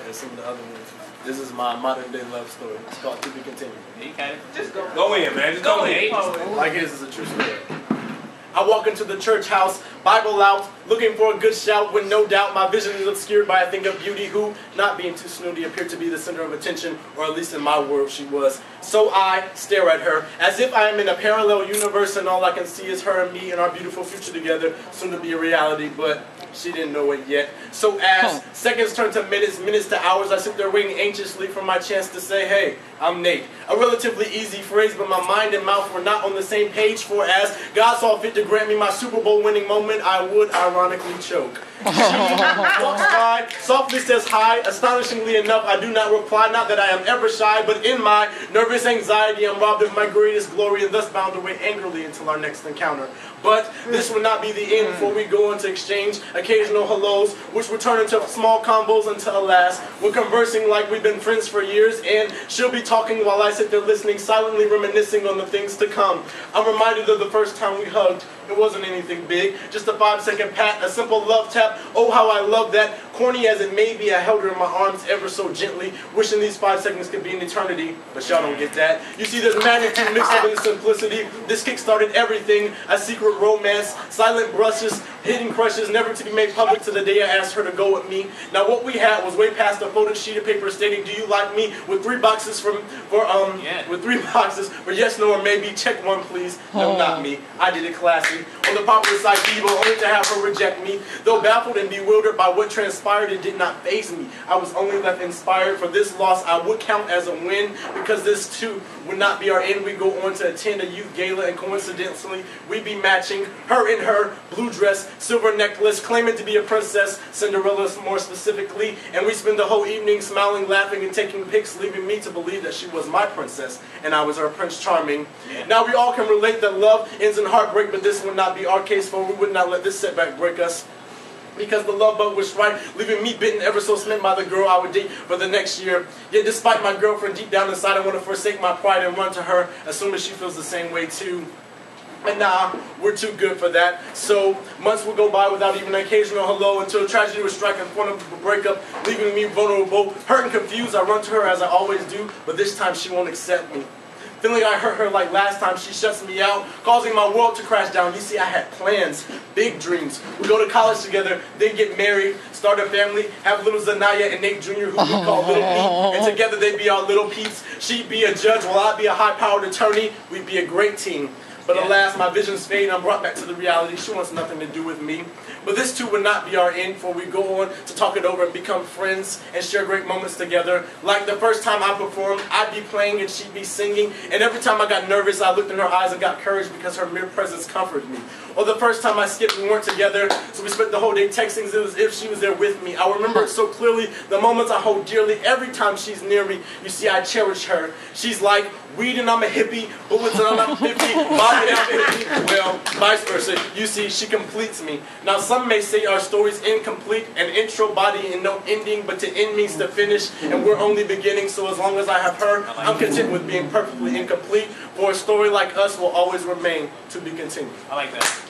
and some of the other ones. This is my modern day love story. It's called To Be Continued. You can Just go. Go in, man. Just go in. Like this is a true story. I walk into the church house, Bible out, looking for a good shout when no doubt my vision is obscured by a thing of beauty who, not being too snooty, appeared to be the center of attention, or at least in my world she was. So I stare at her, as if I am in a parallel universe and all I can see is her and me and our beautiful future together, soon to be a reality, but she didn't know it yet. So as seconds turn to minutes, minutes to hours, I sit there waiting anxiously for my chance to say, hey, I'm Nate. A relatively easy phrase, but my mind and mouth were not on the same page, for as God saw fit to grant me my Super Bowl winning moment, I would ironically choke. She walks by, softly says hi. Astonishingly enough, I do not reply, not that I am ever shy, but in my nervous anxiety, I'm robbed of my greatest glory and thus bound away angrily until our next encounter. But this would not be the end before we go into exchange occasional hellos, which will turn into small combos until alas, we're conversing like we've been friends for years, and she'll be talking while I sit there listening, silently reminiscing on the things to come. I'm reminded of the first time we hugged. It wasn't anything big, just a 5-second pat, a simple love tap. Oh, how I love that. Corny as it may be, I held her in my arms ever so gently, wishing these 5 seconds could be an eternity, but y'all don't get that. You see, there's magnitude mixed up in simplicity. This kick-started everything, a secret romance, silent brushes, hidden crushes, never to be made public to the day I asked her to go with me. Now what we had was way past a folded sheet of paper stating, do you like me, with 3 boxes for yes, no, or maybe. Check one, please. No, not me. I did it classy. On the popular side, Devo, only to have her reject me. Though baffled and bewildered by what transpired, it did not faze me. I was only left inspired. For this loss, I would count as a win, because this too would not be our end. We go on to attend a youth gala, and coincidentally, we'd be matching, her in her blue dress, silver necklace, claiming to be a princess, Cinderella more specifically, and we spend the whole evening smiling, laughing, and taking pics, leaving me to believe that she was my princess, and I was her Prince Charming. Now we all can relate that love ends in heartbreak, but this would not be our case, for we would not let this setback break us. Because the love bug was right, leaving me bitten ever so smitten by the girl I would date for the next year. Yet despite my girlfriend, deep down inside I want to forsake my pride and run to her, assuming she feels the same way too. And nah, we're too good for that. So months will go by without even an occasional hello, until tragedy will strike in front of a breakup, leaving me vulnerable. Hurt and confused, I run to her as I always do, but this time she won't accept me. Feeling I hurt her like last time, she shuts me out, causing my world to crash down. You see, I had plans, big dreams. We go to college together, then get married, start a family, have little Zanaya and Nate Jr., who we call Little Pete, and together they'd be our little Peeps. She'd be a judge while I'd be a high-powered attorney. We'd be a great team. But alas, my visions fade, and I'm brought back to the reality. She wants nothing to do with me. But this too would not be our end, for we go on to talk it over and become friends and share great moments together. Like the first time I performed, I'd be playing and she'd be singing, and every time I got nervous, I looked in her eyes and got courage because her mere presence comforted me. Or the first time I skipped, we weren't together, so we spent the whole day texting as if she was there with me. I remember it so clearly, the moments I hold dearly. Every time she's near me, you see, I cherish her. She's like weed and I'm a hippie, bullets and I'm 50, body and I'm 50. Well, vice versa. You see, she completes me. Now some may say our story's incomplete, an intro, body, and no ending, but to end means to finish, and we're only beginning, so as long as I have her, I'm content with being perfectly incomplete, for a story like us will always remain to be continued. I like that.